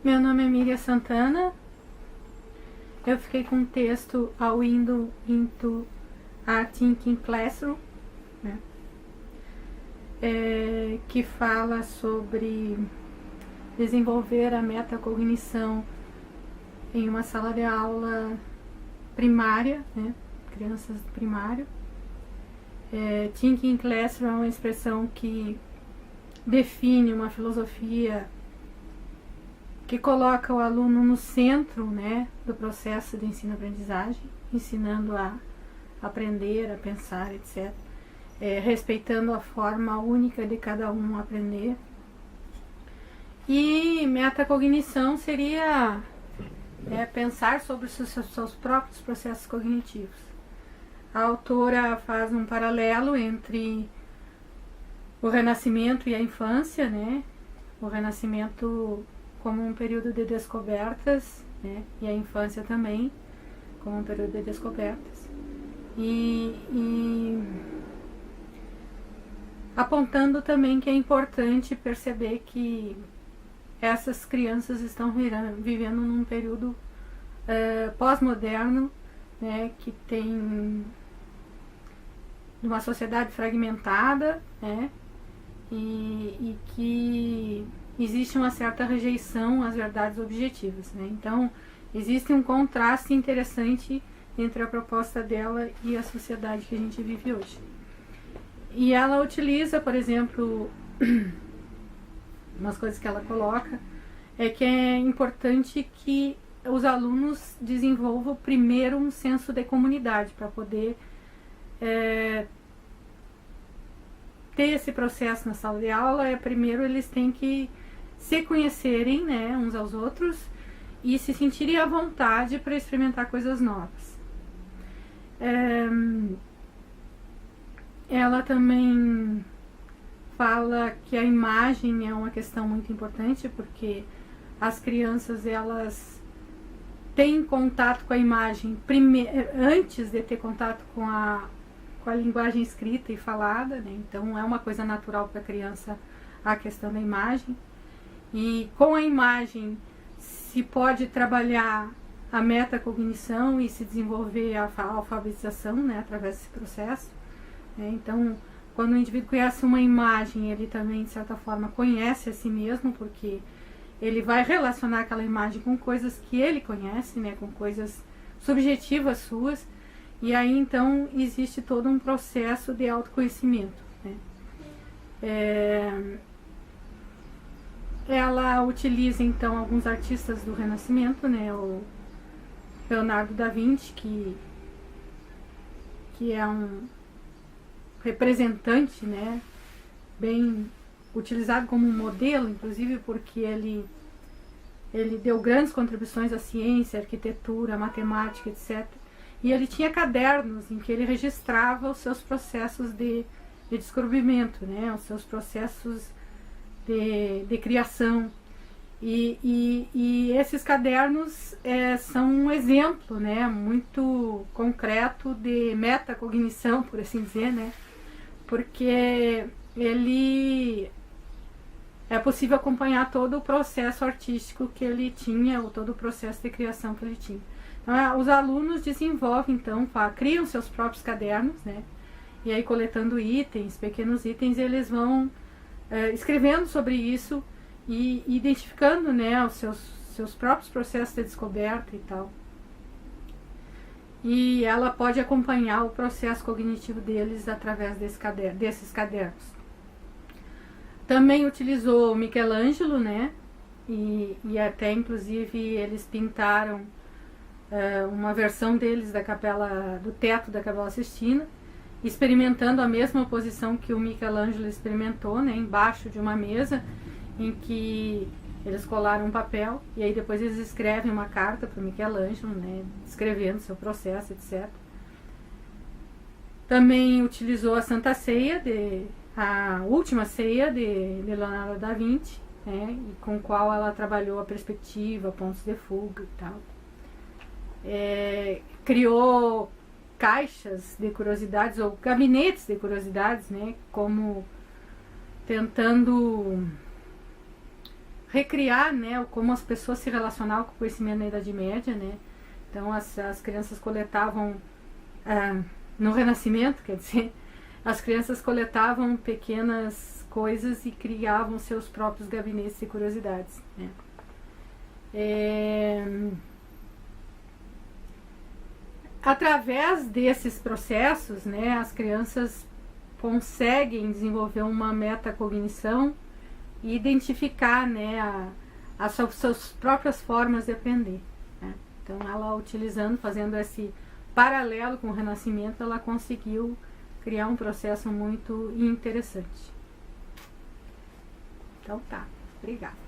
Meu nome é Miriam Santana. Eu fiquei com um texto How Windows into a Thinking Classroom, né? Que fala sobre desenvolver a metacognição em uma sala de aula primária, né? Crianças do primário. Thinking Classroom é uma expressão que define uma filosofia que coloca o aluno no centro, né, do processo de ensino-aprendizagem, ensinando a aprender, a pensar, etc. Respeitando a forma única de cada um aprender. E metacognição seria pensar sobre os seus próprios processos cognitivos. A autora faz um paralelo entre o Renascimento e a infância, né? O Renascimento como um período de descobertas, né? E a infância também como um período de descobertas. E apontando também que é importante perceber que essas crianças estão vivendo num período pós-moderno, né? Que tem uma sociedade fragmentada, né? E que existe uma certa rejeição às verdades objetivas, né? Então, existe um contraste interessante entre a proposta dela e a sociedade que a gente vive hoje. E ela utiliza, por exemplo, umas coisas que ela coloca, que é importante que os alunos desenvolvam primeiro um senso de comunidade para poder ter esse processo na sala de aula. Primeiro eles têm que se conhecerem, né, uns aos outros e se sentirem à vontade para experimentar coisas novas. Ela também fala que a imagem é uma questão muito importante, porque as crianças elas têm contato com a imagem antes de ter contato com a linguagem escrita e falada, né? Então é uma coisa natural para a criança a questão da imagem. E com a imagem se pode trabalhar a metacognição e se desenvolver a alfabetização, né, através desse processo. Então, quando o indivíduo conhece uma imagem, ele também, de certa forma, conhece a si mesmo, porque ele vai relacionar aquela imagem com coisas que ele conhece, né, com coisas subjetivas suas, e aí, então, existe todo um processo de autoconhecimento, né. Ela utiliza, então, alguns artistas do Renascimento, né, o Leonardo da Vinci, que é um representante, né, bem utilizado como um modelo, inclusive porque ele deu grandes contribuições à ciência, à arquitetura, à matemática, etc. E ele tinha cadernos em que ele registrava os seus processos de descobrimento, né, os seus processos de criação. E esses cadernos são um exemplo, né, muito concreto de metacognição, por assim dizer, né, porque é possível acompanhar todo o processo artístico que ele tinha, ou todo o processo de criação que ele tinha. Então, os alunos desenvolvem, então, criam seus próprios cadernos, né, e aí coletando itens, pequenos itens, eles vão escrevendo sobre isso e identificando, né, os seus próprios processos de descoberta e tal. E ela pode acompanhar o processo cognitivo deles através desses cadernos. Também utilizou o Michelangelo, né, e até inclusive eles pintaram uma versão deles do teto da Capela Sistina, experimentando a mesma posição que o Michelangelo experimentou, né, embaixo de uma mesa, em que eles colaram um papel e aí depois eles escrevem uma carta para o Michelangelo, né, descrevendo seu processo, etc. Também utilizou a Santa Ceia, a última ceia de Leonardo da Vinci, né, com qual ela trabalhou a perspectiva, pontos de fuga e tal. Criou caixas de curiosidades ou gabinetes de curiosidades, né, como tentando recriar, né, como as pessoas se relacionavam com o conhecimento na Idade Média, né? Então as crianças coletavam, no Renascimento, quer dizer, as crianças coletavam pequenas coisas e criavam seus próprios gabinetes de curiosidades, né? Através desses processos, né, as crianças conseguem desenvolver uma metacognição e identificar, né, as suas próprias formas de aprender, né? Então ela utilizando, fazendo esse paralelo com o Renascimento, ela conseguiu criar um processo muito interessante. Então tá, obrigada.